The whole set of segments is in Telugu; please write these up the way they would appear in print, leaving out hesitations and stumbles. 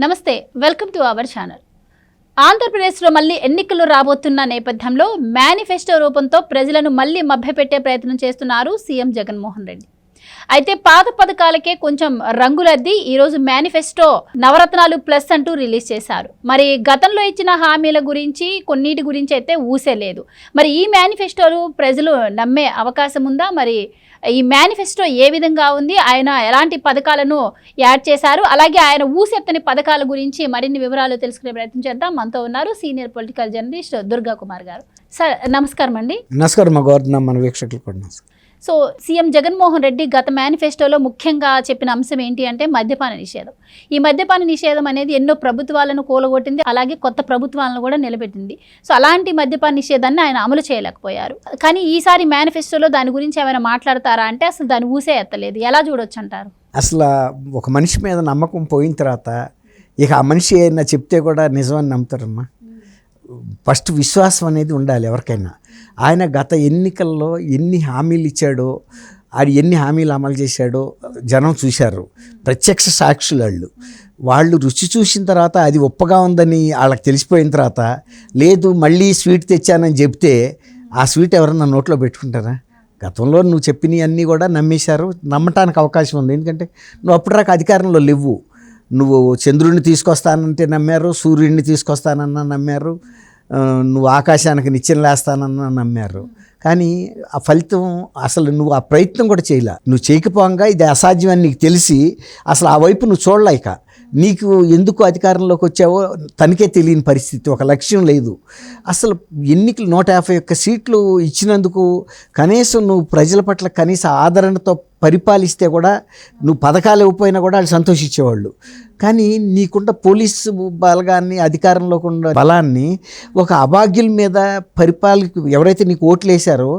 నమస్తే, వెల్కమ్ టు అవర్ ఛానల్. ఆంధ్రప్రదేశ్లో మళ్ళీ ఎన్నికలు రాబోతున్న నేపథ్యంలో మేనిఫెస్టో రూపంతో ప్రజలను మళ్ళీ మభ్యపెట్టే ప్రయత్నం చేస్తున్నారు సీఎం జగన్మోహన్ రెడ్డి. అయితే పాత పథకాలకే కొంచెం రంగులద్ది ఈరోజు మేనిఫెస్టో నవరత్నాలు ప్లస్ అంటూ రిలీజ్ చేశారు. మరి గతంలో ఇచ్చిన హామీల గురించి కొన్నిటి గురించి అయితే ఊసే లేదు. మరి ఈ మేనిఫెస్టోలు ప్రజలు నమ్మే అవకాశం ఉందా? మరి ఈ మేనిఫెస్టో ఏ విధంగా ఉంది, ఆయన ఎలాంటి పథకాలను యాడ్ చేశారు, అలాగే ఆయన ఊసెత్తని పథకాల గురించి మరిన్ని వివరాలు తెలుసుకునే ప్రయత్నం చేద్దాం. మనతో ఉన్నారు senior political journalist Durga Kumar గారు. సార్ నమస్కారం అండి. నమస్కారం మన వీక్షకులు కూడా నమస్కారం. సో సీఎం జగన్మోహన్ రెడ్డి గత మేనిఫెస్టోలో ముఖ్యంగా చెప్పిన అంశం ఏంటి అంటే మద్యపాన నిషేధం. ఈ మద్యపాన నిషేధం అనేది ఎన్నో ప్రభుత్వాలను కూలగొట్టింది, అలాగే కొత్త ప్రభుత్వాలను కూడా నిలబెట్టింది. సో అలాంటి మద్యపాన నిషేధాన్ని ఆయన అమలు చేయలేకపోయారు. కానీ ఈసారి మేనిఫెస్టోలో దాని గురించి ఏమైనా మాట్లాడతారా అంటే అసలు దాని ఊసే ఎత్తలేదు. ఎలా చూడొచ్చు అంటారు? అసలు ఒక మనిషి మీద నమ్మకం పోయిన తర్వాత ఇక ఆ మనిషి ఏదైనా చెప్తే కూడా నిజమని నమ్ముతారమ్మా. ఫస్ట్ విశ్వాసం అనేది ఉండాలి ఎవరికైనా. ఆయన గత ఎన్నికల్లో ఎన్ని హామీలు ఇచ్చాడో, అది ఎన్ని హామీలు అమలు చేశాడో జనం చూశారు. ప్రత్యక్ష సాక్షులు వాళ్ళు రుచి చూసిన తర్వాత అది ఉప్పగా ఉందని వాళ్ళకి తెలిసిపోయిన తర్వాత లేదు మళ్ళీ స్వీట్ తెచ్చానని చెప్తే ఆ స్వీట్ ఎవరన్నా నోట్లో పెట్టుకుంటారా? గతంలో నువ్వు చెప్పినవి అన్నీ కూడా నమ్మేశారు. నమ్మటానికి అవకాశం ఉంది. ఎందుకంటే నువ్వు అప్పటిదాకా అధికారంలో లేవు. నువ్వు చంద్రుడిని తీసుకొస్తానంటే నమ్మారు, సూర్యుడిని తీసుకొస్తానన్నా నమ్మారు, నువ్వు ఆకాశానికి నిచ్చెన లేస్తానన్నా నమ్మారు. కానీ ఆ ఫలితం అసలు నువ్వు ఆ ప్రయత్నం కూడా చేయలే. నువ్వు చేయకపోగా ఇది అసాధ్యం అని నీకు తెలిసి అసలు ఆ వైపు నువ్వు చూడలేక నీకు ఎందుకు అధికారంలోకి వచ్చావో తనకే తెలియని పరిస్థితి. ఒక లక్ష్యం లేదు. అసలు ఎన్నికలు 151 సీట్లు ఇచ్చినందుకు కనీసం నువ్వు ప్రజల పట్ల కనీస ఆదరణతో పరిపాలిస్తే కూడా నువ్వు పథకాలు ఇవ్వకపోయినా కూడా వాళ్ళు సంతోషించేవాళ్ళు. కానీ నీకున్న పోలీసు బలగాన్ని, అధికారంలోకి ఉన్న బలాన్ని ఒక అభాగ్యుల మీద ఎవరైతే నీకు ఓట్లు వేశారో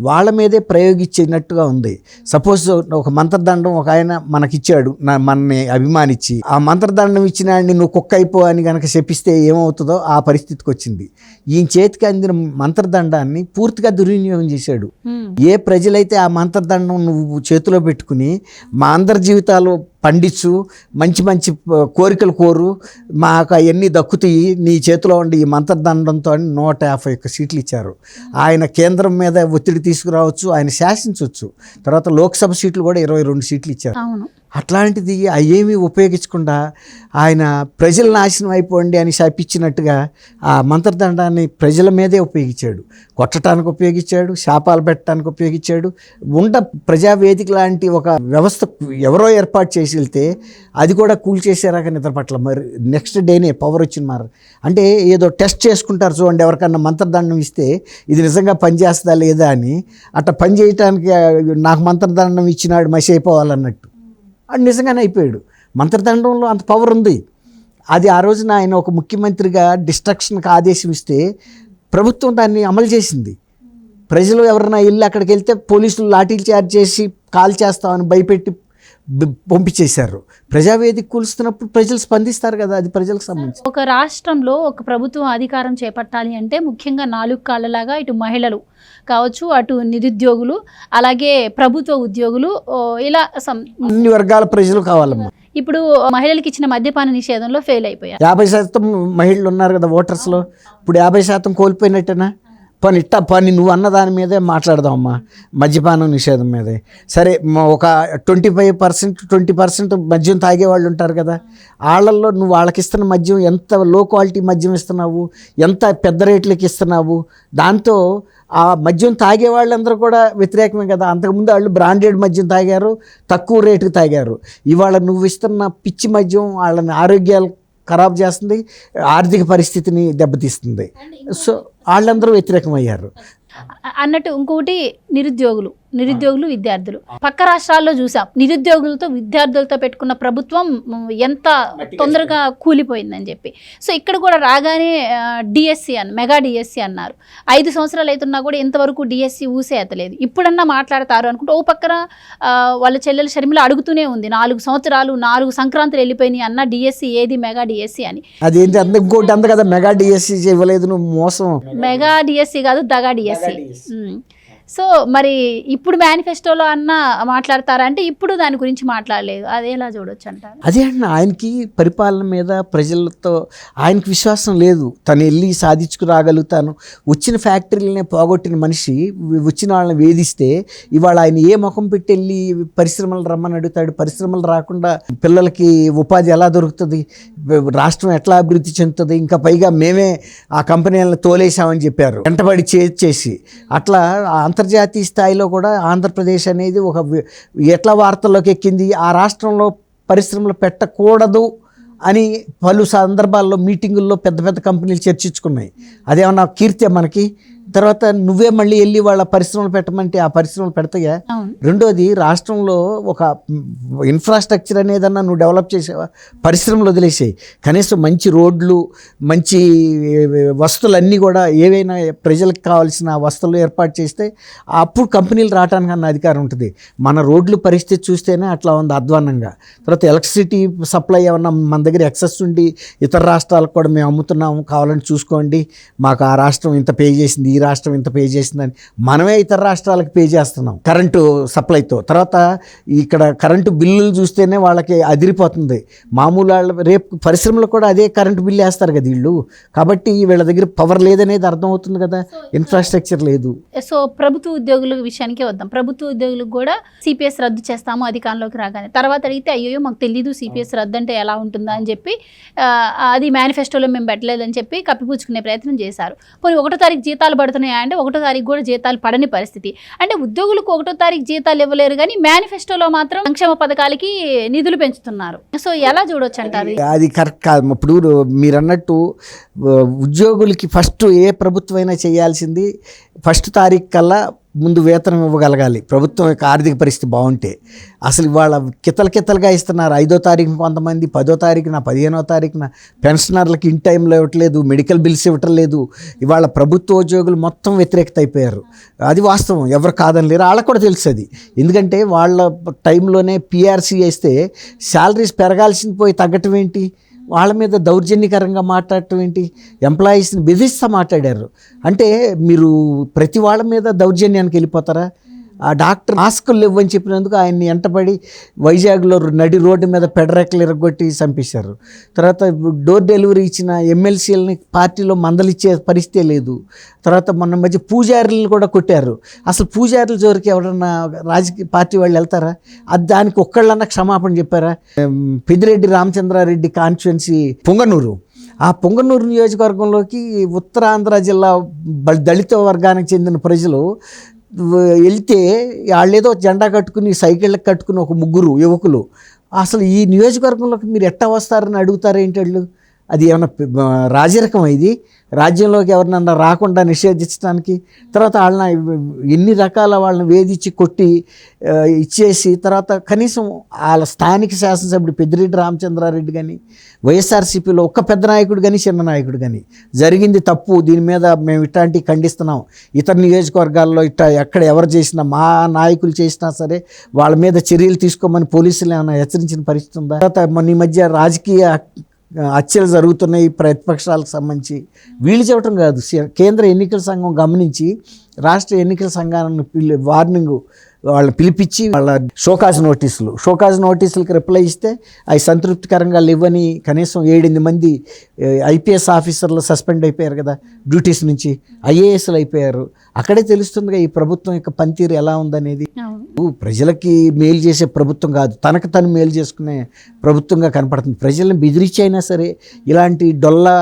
వాళ్ళ మీదే ప్రయోగించినట్టుగా ఉంది. సపోజ్ ఒక మంత్రదండం ఒక ఆయన మనకిచ్చాడు, మనని అభిమానించి ఆ మంత్రదండం ఇచ్చిన ఆయన్ని నువ్వు కుక్క అయిపో అని కనుక చెప్పిస్తే ఏమవుతుందో ఆ పరిస్థితికి వచ్చింది. ఈయన చేతికి అందిన మంత్రదండాన్ని పూర్తిగా దుర్వినియోగం చేశాడు. ఏ ప్రజలైతే ఆ మంత్రదండం నువ్వు చేతిలో పెట్టుకుని మా అందరి జీవితాలు పండించు, మంచి మంచి కోరికలు కోరు, మాకు అవన్నీ దక్కుతాయి నీ చేతిలో ఉండి ఈ మంత్రదండంతో 151 సీట్లు ఇచ్చారు. ఆయన కేంద్రం మీద ఒత్తిడి తీసుకురావచ్చు, ఆయన శాసించవచ్చు. తర్వాత లోక్సభ సీట్లు కూడా 22 సీట్లు ఇచ్చారు. అట్లాంటిది అవేమీ ఉపయోగించకుండా ఆయన ప్రజల నాశనం అయిపోండి అని శాపించినట్టుగా ఆ మంత్రదండాన్ని ప్రజల మీదే ఉపయోగించాడు. కొట్టడానికి ఉపయోగించాడు, శాపాలు పెట్టడానికి ఉపయోగించాడు. ప్రజావేదిక లాంటి ఒక వ్యవస్థ ఎవరో ఏర్పాటు చేసి వెళ్తే అది కూడా కూల్చేసారాక నిద్ర పట్ల. మరి నెక్స్ట్ డేనే పవర్ వచ్చింది. మరి అంటే ఏదో టెస్ట్ చేసుకుంటారు చూడండి, ఎవరికన్నా మంత్రదండం ఇస్తే ఇది నిజంగా పనిచేస్తుందా లేదా అని. అట్లా పని చేయటానికి నాకు మంత్రదండం ఇచ్చినాడు మసి అయిపోవాలన్నట్టు అది నిజంగానే అయిపోయాడు. మంత్రదండంలో అంత పవర్ ఉంది. అది ఆ రోజున ఆయన ఒక ముఖ్యమంత్రిగా డిస్ట్రక్షన్కి ఆదేశం ఇస్తే ప్రభుత్వం దాన్ని అమలు చేసింది. ప్రజలు ఎవరైనా వెళ్ళి అక్కడికి వెళ్తే పోలీసులు లాఠీలు చార్జ్ చేసి కాల్ చేస్తామని భయపెట్టి పంపించేశారు. ప్రజావేదిక కూలుస్తున్నప్పుడు ప్రజలు స్పందిస్తారు కదా, అది ప్రజలకు సంబంధించి. ఒక రాష్ట్రంలో ఒక ప్రభుత్వం అధికారం చేపట్టాలి అంటే ముఖ్యంగా 4 కాళ్ళలాగా ఇటు మహిళలు కావచ్చు, అటు నిరుద్యోగులు, అలాగే ప్రభుత్వ ఉద్యోగులు, ఇలా అన్ని వర్గాల ప్రజలు కావాలమ్మా. ఇప్పుడు మహిళలకు ఇచ్చిన మద్యపాన నిషేధంలో ఫెయిల్ అయిపోయారు. 50% మహిళలు ఉన్నారు కదా ఓటర్స్లో. ఇప్పుడు 50% కోల్పోయినట్టేనా? పని నువ్వు అన్న దాని మీదే మాట్లాడదామమ్మా, మద్యపానం నిషేధం మీదే. సరే, ఒక 20% మద్యం తాగేవాళ్ళు ఉంటారు కదా, వాళ్ళల్లో నువ్వు వాళ్ళకి ఇస్తున్న మద్యం ఎంత లో క్వాలిటీ మద్యం ఇస్తున్నావు, ఎంత పెద్ద రేట్లకి ఇస్తున్నావు. దాంతో ఆ మద్యం తాగే వాళ్ళందరూ కూడా వ్యతిరేకమే కదా. అంతకుముందు వాళ్ళు బ్రాండెడ్ మద్యం తాగారు, తక్కువ రేటుకి తాగారు. ఇవాళ నువ్వు ఇస్తున్న పిచ్చి మద్యం వాళ్ళని ఆరోగ్యాలు ఖరాబ్ చేస్తుంది, ఆర్థిక పరిస్థితిని దెబ్బతీస్తుంది. సో వాళ్ళందరూ వ్యతిరేకమయ్యారు అన్నట్టు. ఇంకొకటి నిరుద్యోగులు, విద్యార్థులు. పక్క రాష్ట్రాల్లో చూసాం, నిరుద్యోగులతో విద్యార్థులతో పెట్టుకున్న ప్రభుత్వం ఎంత తొందరగా కూలిపోయిందని చెప్పి. సో ఇక్కడ కూడా రాగానే డిఎస్సి మెగా డిఎస్సి అన్నారు. 5 సంవత్సరాలు అవుతున్నా కూడా ఇంతవరకు డిఎస్సి ఊసే ఎత్తలేదు. ఇప్పుడన్నా మాట్లాడతారు అనుకుంటే ఓ పక్కన వాళ్ళ చెల్లెలు షర్మిల అడుగుతూనే ఉంది, 4 సంవత్సరాలు 4 సంక్రాంతులు వెళ్ళిపోయినాయి అన్న డిఎస్సి ఏది మెగా డిఎస్సి అని. అదేంటి ఇంకోటి అంత కదా, మెగా డిఎస్సి ఇవ్వలేదు నువ్వు, మోసం. మెగా డిఎస్సి కాదు, దగా డిఎస్సి. సో మరి ఇప్పుడు మేనిఫెస్టోలో అన్న మాట్లాడతారా అంటే ఇప్పుడు దాని గురించి మాట్లాడలేదు, అదేలా చూడొచ్చు అంటారు? అదే అన్న, ఆయనకి పరిపాలన మీద ప్రజలతో ఆయనకి విశ్వాసం లేదు. తను వెళ్ళి సాధించుకురాగలుగుతాను. వచ్చిన ఫ్యాక్టరీలనే పోగొట్టిన మనిషి వచ్చిన వాళ్ళని వేధిస్తే ఇవాళ ఆయన ఏ ముఖం పెట్టి వెళ్ళి పరిశ్రమలు రమ్మని అడుగుతాడు? పరిశ్రమలు రాకుండా పిల్లలకి ఉపాధి ఎలా దొరుకుతుంది? రాష్ట్రం ఎట్లా అభివృద్ధి చెందుతుంది? ఇంకా పైగా మేమే ఆ కంపెనీలను తోలేసామని చెప్పారు, వెంటబడి చేసి. అట్లా అంతర్జాతీయ స్థాయిలో కూడా ఆంధ్రప్రదేశ్ అనేది ఒక ఎట్లా వార్తల్లోకి ఎక్కింది. ఆ రాష్ట్రంలో పరిశ్రమలు పెట్టకూడదు అని పలు సందర్భాల్లో మీటింగుల్లో పెద్ద పెద్ద కంపెనీలు చర్చించుకున్నాయి. అదేమన్నా కీర్తి మనకి? తర్వాత నువ్వే మళ్ళీ వెళ్ళి వాళ్ళ పరిశ్రమలు పెట్టమంటే ఆ పరిశ్రమలు పెడతాయా? రెండోది, రాష్ట్రంలో ఒక ఇన్ఫ్రాస్ట్రక్చర్ అనేదన్నా నువ్వు డెవలప్ చేసావా? పరిశ్రమలు వదిలేసాయి. కనీసం మంచి రోడ్లు, మంచి వస్తువులన్నీ కూడా ఏవైనా ప్రజలకు కావాల్సిన వస్తువులు ఏర్పాటు చేస్తే అప్పుడు కంపెనీలు రావడానికి అన్న అధికారం ఉంటుంది. మన రోడ్లు పరిస్థితి చూస్తేనే అట్లా ఉంది అధ్వాన్నంగా. తర్వాత ఎలక్ట్రిసిటీ సప్లై ఏమన్నా మన దగ్గర ఎక్సెస్ ఉండి ఇతర రాష్ట్రాలకు కూడా మేము అమ్ముతున్నాము, కావాలని చూసుకోండి, మాకు ఆ రాష్ట్రం ఇంత పే చేసింది, ఈ రాష్ట్రం ఇంత పే చేసిందని మనమే ఇతర రాష్ట్రాలకు పే చేస్తున్నాం కరెంటు సప్లైతో. తర్వాత ఇక్కడ కరెంటు బిల్లులు చూస్తేనే వాళ్ళకి అదిరిపోతుంది. మామూలు వాళ్ళు రేపు పరిశ్రమలు కూడా అదే కరెంటు బిల్లు వేస్తారు కదా వీళ్ళు. కాబట్టి వీళ్ళ దగ్గర పవర్ లేదనేది అర్థమవుతుంది కదా, ఇన్ఫ్రాస్ట్రక్చర్ లేదు. సో ప్రభుత్వ ఉద్యోగుల విషయానికే వద్దాం. ప్రభుత్వ ఉద్యోగులకు కూడా సిపిఎస్ రద్దు చేస్తాము అధికారంలోకి రాగానే. తర్వాత అడిగితే అయ్యో మాకు తెలీదు సిపిఎస్ రద్దు అంటే ఎలా ఉంటుందా అని చెప్పి అది మేనిఫెస్టోలో మేము పెట్టలేదని చెప్పి కప్పిపుచ్చుకునే ప్రయత్నం చేశారు. పోనీ 1వ తారీఖు జీతాలు పడుతున్నాయా అంటే 1వ తారీఖు కూడా జీతాలు పడని పరిస్థితి. అంటే ఉద్యోగులకు 1వ తారీఖు జీతాలు ఇవ్వలేరు కానీ మేనిఫెస్టోలో మాత్రం సంక్షేమ పథకాలకి నిధులు పెంచుతున్నారు. సో ఎలా చూడొచ్చు అంటారు? అది కరెక్ట్ కాదు. ఇప్పుడు మీరు అన్నట్టు ఉద్యోగులకి ఫస్ట్ ఏ ప్రభుత్వం అయినా చేయాల్సింది 1వ తారీఖు కల్లా ముందు వేతనం ఇవ్వగలగాలి. ప్రభుత్వం యొక్క ఆర్థిక పరిస్థితి బాగుంటే. అసలు ఇవాళ కితలుగా ఇస్తున్నారు. 5వ తారీఖున కొంతమంది, 10వ తారీఖున, 15వ తారీఖున పెన్షనర్లకు ఇన్ టైంలో ఇవ్వట్లేదు, మెడికల్ బిల్స్ ఇవ్వటం లేదు. ఇవాళ ప్రభుత్వ ఉద్యోగులు మొత్తం వ్యతిరేకత అయిపోయారు. అది వాస్తవం, ఎవరు కాదని లేరు, వాళ్ళకు కూడా తెలుసు అది. ఎందుకంటే వాళ్ళ టైంలోనే పిఆర్సీ వేస్తే శాలరీస్ పెరగాల్సింది పోయి తగ్గటం ఏంటి? వాళ్ళ మీద దౌర్జన్యకరంగా మాట్లాడటం ఏంటి? ఎంప్లాయీస్ని బెదిరిస్తూ మాట్లాడారు. అంటే మీరు ప్రతి వాళ్ళ మీద దౌర్జన్యానికి వెళ్ళిపోతారా? ఆ డాక్టర్ మాస్కులు ఇవ్వని చెప్పినందుకు ఆయన్ని ఎంటబడి వైజాగ్లో నడి రోడ్డు మీద పెడరెక్కలు ఇరగొట్టి చంపేశారు. తర్వాత డోర్ డెలివరీ ఇచ్చిన ఎమ్మెల్సీలని పార్టీలో మందలిచ్చే పరిస్థితే లేదు. తర్వాత మొన్న మధ్య పూజారులను కూడా కొట్టారు. అసలు పూజారుల జోరికి ఎవరన్నా రాజకీయ పార్టీ వాళ్ళు వెళ్తారా? అది దానికి ఒక్కళ్ళన్నా క్షమాపణ చెప్పారా? పెద్దిరెడ్డి రామచంద్రారెడ్డి కాన్స్టిట్యున్సీ పొంగనూరు, ఆ పొంగనూరు నియోజకవర్గంలోకి ఉత్తరాంధ్ర జిల్లా దళిత వర్గానికి చెందిన ప్రజలు వెళ్తే వాళ్ళేదో జెండా కట్టుకుని సైకిళ్ళకి కట్టుకుని ఒక 3 యువకులు అసలు ఈ నియోజకవర్గంలోకి మీరు ఎట్టా వస్తారని అడుగుతారు ఏంటి వాళ్ళు? అది ఏమన్నా రాజరికం? ఇది రాజ్యంలోకి ఎవరినన్నా రాకుండా నిషేధించడానికి? తర్వాత వాళ్ళని ఎన్ని రకాల వాళ్ళని వేధించి కొట్టి ఇచ్చేసి తర్వాత కనీసం వాళ్ళ స్థానిక శాసనసభ్యుడు పెద్దిరెడ్డి రామచంద్రారెడ్డి కానీ, వైఎస్ఆర్సీపీలో ఒక్క పెద్ద నాయకుడు కానీ చిన్న నాయకుడు కానీ జరిగింది తప్పు, దీని మీద మేము ఇట్లాంటివి ఖండిస్తున్నాం, ఇతర నియోజకవర్గాల్లో ఇట్లా ఎక్కడ ఎవరు చేసినా మా నాయకులు చేసినా సరే వాళ్ళ మీద చర్యలు తీసుకోమని పోలీసులు ఏమైనా హెచ్చరించిన పరిస్థితి ఉందా? తర్వాత మొన్న ఈ మధ్య రాజకీయ హత్యలు జరుగుతున్నాయి ప్రతిపక్షాలకు సంబంధించి. వీళ్ళు చెప్పడం కాదు, కేంద్ర ఎన్నికల సంఘం గమనించి రాష్ట్ర ఎన్నికల సంఘాన్ని వార్నింగ్ వాళ్ళని పిలిపించి వాళ్ళ షోకాజ్ నోటీసులకు రిప్లై ఇస్తే అవి సంతృప్తికరంగా లేవని కనీసం 7-8 మంది ఐపీఎస్ ఆఫీసర్లు సస్పెండ్ అయిపోయారు కదా డ్యూటీస్ నుంచి, ఐఏఎస్లు అయిపోయారు. అక్కడే తెలుస్తుందిగా ఈ ప్రభుత్వం యొక్క పనితీరు ఎలా ఉందనేది. ప్రజలకి మేలు చేసే ప్రభుత్వం కాదు, తనకు తను మేలు చేసుకునే ప్రభుత్వంగా కనపడుతుంది. ప్రజల్ని బెదిరించి అయినా సరే ఇలాంటి డొల్లా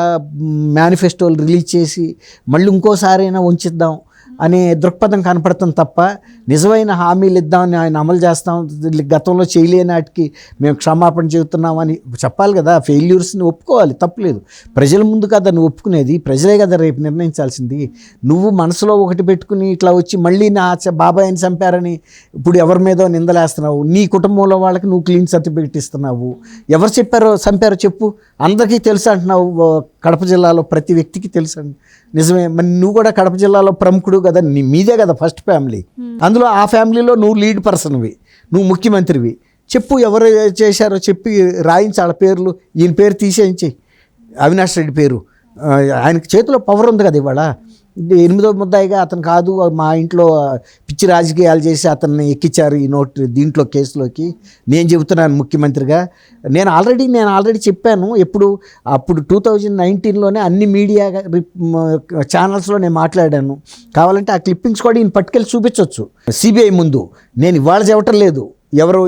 మేనిఫెస్టోలు రిలీజ్ చేసి మళ్ళీ ఇంకోసారైనా ఉంచిద్దాం అనే దృక్పథం కనపడుతుంది తప్ప నిజమైన హామీలు ఇద్దామని ఆయన అమలు చేస్తాం, గతంలో చేయలేనాటికి మేము క్షమాపణ చెబుతున్నామని చెప్పాలి కదా. ఫెయిల్యూర్స్ని ఒప్పుకోవాలి, తప్పులేదు. ప్రజల ముందు కదా నువ్వు ఒప్పుకునేది, ప్రజలే కదా రేపు నిర్ణయించాల్సింది. నువ్వు మనసులో ఒకటి పెట్టుకుని ఇట్లా వచ్చి మళ్ళీ నా బాబాయిని చంపారని ఇప్పుడు ఎవరి మీదో నిందలేస్తున్నావు. నీ కుటుంబంలో వాళ్ళకి నువ్వు క్లీన్ సర్టిఫికేట్ ఇస్తున్నావు. ఎవరు చంపారో చెప్పు, అందరికీ తెలుసు అంటున్నావు. కడప జిల్లాలో ప్రతి వ్యక్తికి తెలుసు. నిజమే, మరి నువ్వు కూడా కడప జిల్లాలో ప్రముఖుడు కదా, మీదే కదా ఫస్ట్ ఫ్యామిలీ. అందులో ఆ ఫ్యామిలీలో నువ్వు లీడ్ పర్సన్వి, నువ్వు ముఖ్యమంత్రివి. చెప్పు ఎవరు చేశారో చెప్పి రాయించాల పేర్లు. ఈయన పేరు తీసేయించి అవినాష్ రెడ్డి పేరు, ఆయనకి చేతిలో పవర్ ఉంది కదా ఇవాళ. ఎనిమిదో ముద్దాయిగా అతను కాదు, మా ఇంట్లో పిచ్చి రాజకీయాలు చేసి అతన్ని ఎక్కించారు ఈ దీంట్లో కేసులోకి. నేను చెబుతున్నాను ముఖ్యమంత్రిగా, నేను ఆల్రెడీ చెప్పాను. అప్పుడు 2019లోనే అన్ని మీడియా ఛానల్స్లో నేను మాట్లాడాను. కావాలంటే ఆ క్లిప్పింగ్స్ కూడా ఈయన పట్టుకెళ్ళి చూపించవచ్చు సిబిఐ ముందు. నేను ఇవాళ చెప్పటం లేదు ఎవరు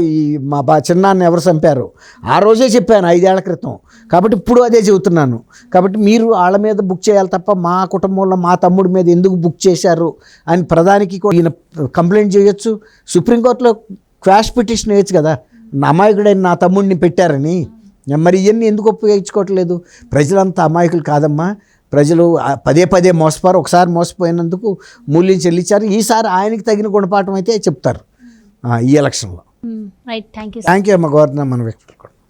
మా చిన్నాన్ని ఎవరు చంపారు, ఆ రోజే చెప్పాను 5 ఏళ్ల క్రితం. కాబట్టి ఇప్పుడు అదే చెబుతున్నాను. కాబట్టి మీరు వాళ్ళ మీద బుక్ చేయాలి తప్ప మా కుటుంబంలో మా తమ్ముడి మీద ఎందుకు బుక్ చేశారు అని ప్రధానికి కూడా ఈయన కంప్లైంట్ చేయొచ్చు. సుప్రీంకోర్టులో క్వాష్ పిటిషన్ వేయచ్చు కదా, నా అమాయకుడైన నా తమ్ముడిని పెట్టారని. మరి ఇవన్నీ ఎందుకు ఉపయోగించుకోవట్లేదు? ప్రజలంతా అమాయకులు కాదమ్మా. ప్రజలు పదే మోసపోరు. ఒకసారి మోసపోయినందుకు మూల్యం చెల్లించారు. ఈసారి ఆయనకి తగిన గుణపాఠం అయితే చెప్తారు ఈ ఎలక్షన్లో. Right, thank you. Thank you అమ్మ. గవర్నర్ మన వ్యక్తులు కూడా.